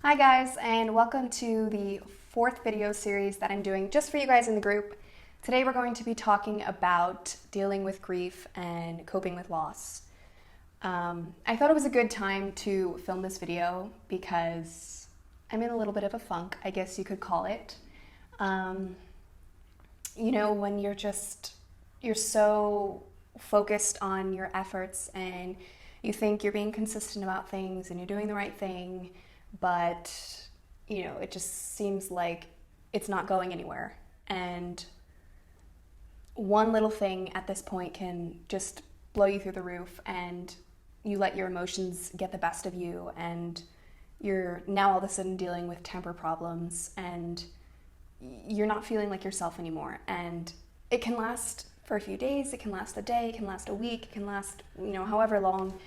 Hi guys, and welcome to the fourth video series that I'm doing just for you guys in the group. Today we're going to be talking about dealing with grief and coping with loss. I thought it was a good time to film this video because I'm in a little bit of a funk, I guess you could call it. When you're so focused on your efforts and you think you're being consistent about things and you're doing the right thing, but it just seems like it's not going anywhere. And one little thing at this point can just blow you through the roof, and you let your emotions get the best of you, and you're now all of a sudden dealing with temper problems, and you're not feeling like yourself anymore. And it can last for a few days, it can last a day, it can last a week, it can last, however long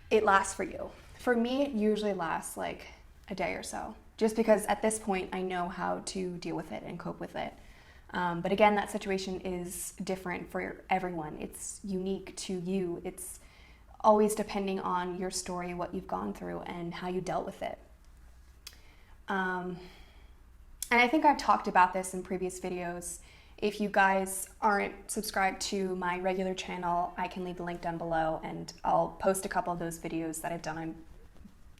it lasts for you. For me, it usually lasts like a day or so, just because at this point I know how to deal with it and cope with it. But again, that situation is different for everyone. It's unique to you. It's always depending on your story, what you've gone through, and how you dealt with it. And I think I've talked about this in previous videos. If you guys aren't subscribed to my regular channel, I can leave the link down below, and I'll post a couple of those videos that I've done on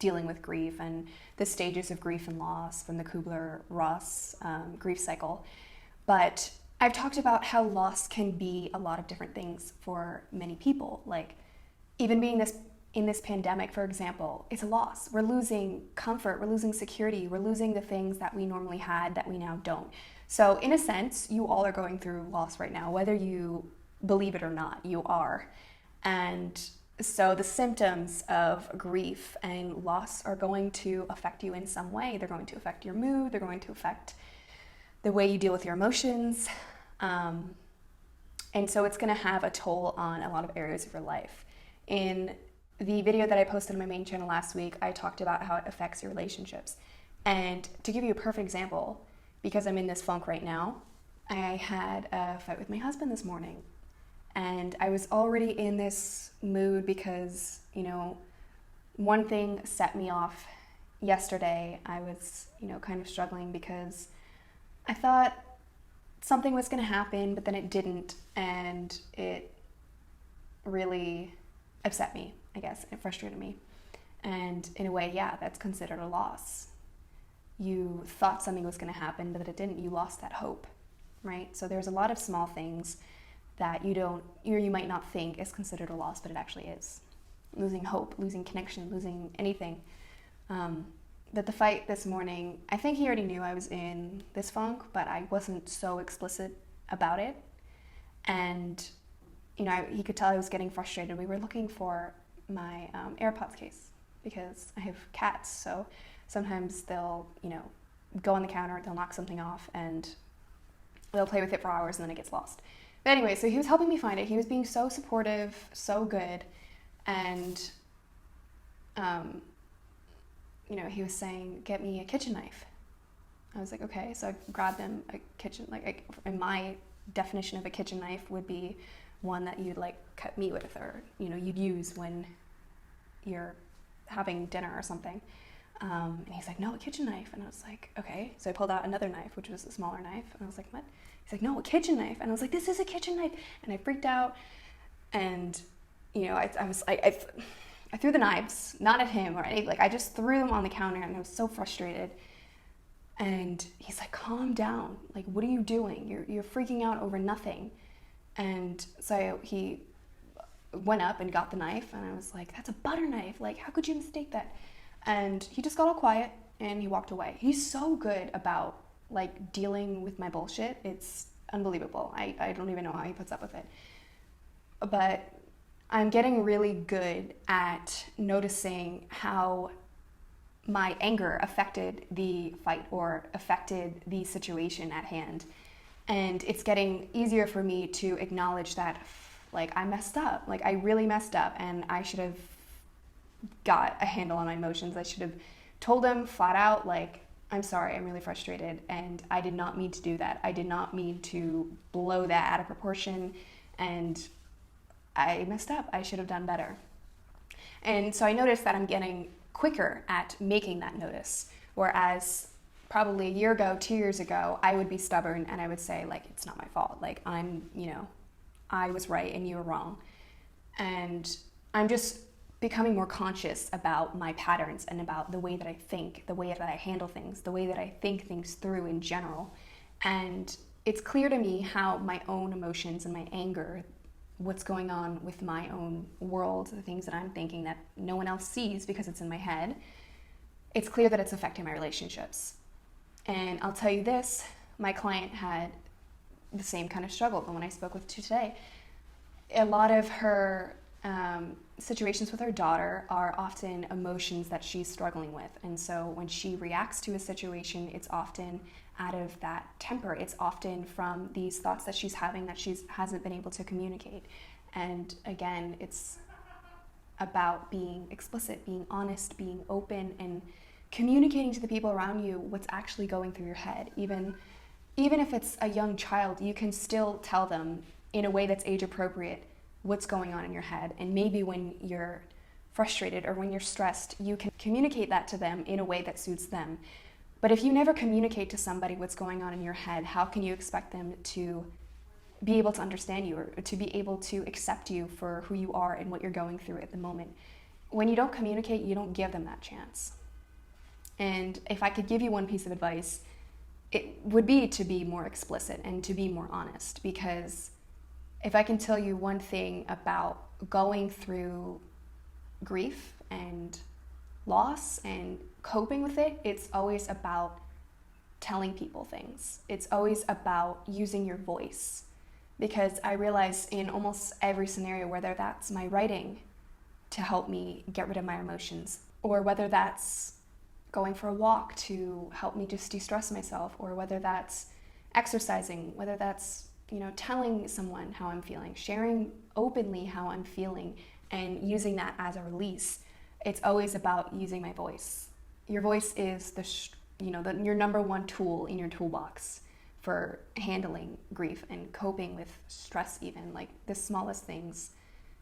dealing with grief and the stages of grief and loss from the Kubler-Ross grief cycle. But I've talked about how loss can be a lot of different things for many people. Like even being in this pandemic, for example, it's a loss. We're losing comfort, we're losing security, we're losing the things that we normally had that we now don't. So in a sense, you all are going through loss right now, whether you believe it or not, you are. And so the symptoms of grief and loss are going to affect you in some way. They're going to affect your mood, they're going to affect the way you deal with your emotions. And so it's going to have a toll on a lot of areas of your life. In the video that I posted on my main channel last week, I talked about how it affects your relationships. And to give you a perfect example, because I'm in this funk right now, I had a fight with my husband this morning. And I was already in this mood because, one thing set me off yesterday. I was, kind of struggling because I thought something was going to happen, but then it didn't. And it really upset me, I guess. It frustrated me. And in a way, yeah, that's considered a loss. You thought something was going to happen, but it didn't. You lost that hope, right? So there's a lot of small things that you might not think is considered a loss, but it actually is. Losing hope, losing connection, losing anything. But the fight this morning, I think he already knew I was in this funk, but I wasn't so explicit about it. And, he could tell I was getting frustrated. We were looking for my AirPods case because I have cats, so sometimes they'll, go on the counter, they'll knock something off, and they'll play with it for hours, and then it gets lost. But anyway, so he was helping me find it. He was being so supportive, so good, and, he was saying, get me a kitchen knife. I was like, okay. So I grabbed him a kitchen, and my definition of a kitchen knife would be one that you'd cut meat with, or, you'd use when you're having dinner or something. And he's like, no, a kitchen knife. And I was like, okay. So I pulled out another knife, which was a smaller knife. And I was like, what? He's like, no, a kitchen knife. And I was like, this is a kitchen knife. And I freaked out. And, I threw the knives, not at him or anything. I just threw them on the counter, and I was so frustrated. And he's like, calm down. What are you doing? You're freaking out over nothing. And so he went up and got the knife. And I was like, that's a butter knife. How could you mistake that? And he just got all quiet and he walked away. He's so good about dealing with my bullshit. It's unbelievable. I don't even know how he puts up with it. But I'm getting really good at noticing how my anger affected the fight or affected the situation at hand. And it's getting easier for me to acknowledge that I messed up. I really messed up, and I should have got a handle on my emotions. I should have told him flat out, I'm sorry, I'm really frustrated, and I did not mean to do that. I did not mean to blow that out of proportion, and I messed up. I should have done better. And so I noticed that I'm getting quicker at making that notice. Whereas probably a year ago, 2 years ago, I would be stubborn and I would say, like, it's not my fault. Like, I was right and you were wrong. And I'm just becoming more conscious about my patterns and about the way that I think, the way that I handle things, the way that I think things through in general. And it's clear to me how my own emotions and my anger, what's going on with my own world, the things that I'm thinking that no one else sees because it's in my head, it's clear that it's affecting my relationships. And I'll tell you this, my client had the same kind of struggle, the one I spoke with today. A lot of her situations with her daughter are often emotions that she's struggling with. And so when she reacts to a situation, it's often out of that temper. It's often from these thoughts that she's having that she hasn't been able to communicate. And again, it's about being explicit, being honest, being open, and communicating to the people around you what's actually going through your head. Even if it's a young child, you can still tell them in a way that's age appropriate what's going on in your head. And maybe when you're frustrated or when you're stressed, you can communicate that to them in a way that suits them. But if you never communicate to somebody what's going on in your head, how can you expect them to be able to understand you or to be able to accept you for who you are and what you're going through at the moment? When you don't communicate, you don't give them that chance. And if I could give you one piece of advice, it would be to be more explicit and to be more honest. Because if I can tell you one thing about going through grief and loss and coping with it, it's always about telling people things. It's always about using your voice. Because I realize in almost every scenario, whether that's my writing to help me get rid of my emotions, or whether that's going for a walk to help me just de-stress myself, or whether that's exercising, whether that's telling someone how I'm feeling, sharing openly how I'm feeling, and using that as a release. It's always about using my voice. Your voice is your number one tool in your toolbox for handling grief and coping with stress, even like the smallest things,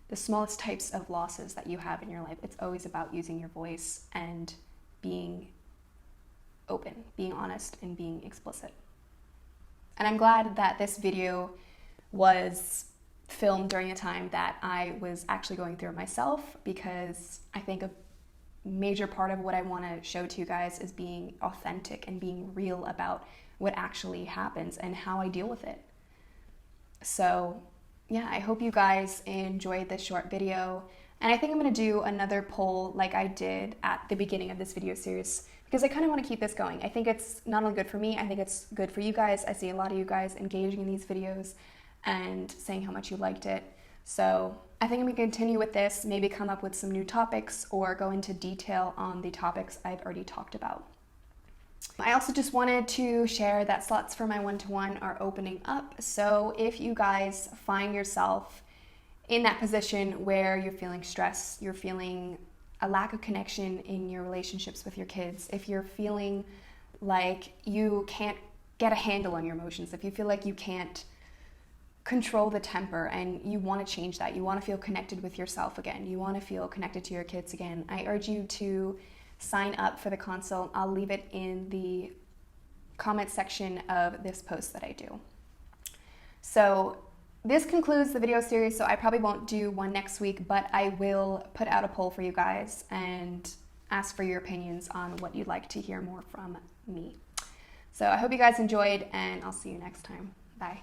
the smallest types of losses that you have in your life. It's always about using your voice and being open, being honest, and being explicit. And I'm glad that this video was filmed during a time that I was actually going through it myself, because I think a major part of what I want to show to you guys is being authentic and being real about what actually happens and how I deal with it. So yeah, I hope you guys enjoyed this short video. And I think I'm going to do another poll like I did at the beginning of this video series, because I kind of want to keep this going. I think it's not only good for me, I think it's good for you guys. I see a lot of you guys engaging in these videos and saying how much you liked it. So I think I'm going to continue with this, maybe come up with some new topics or go into detail on the topics I've already talked about. I also just wanted to share that slots for my one-to-one are opening up. So if you guys find yourself in that position where you're feeling stress, you're feeling a lack of connection in your relationships with your kids, if you're feeling like you can't get a handle on your emotions, if you feel like you can't control the temper and you want to change that, you want to feel connected with yourself again, you want to feel connected to your kids again, I urge you to sign up for the consult. I'll leave it in the comment section of this post that I do. So this concludes the video series, so I probably won't do one next week, but I will put out a poll for you guys and ask for your opinions on what you'd like to hear more from me. So I hope you guys enjoyed, and I'll see you next time. Bye.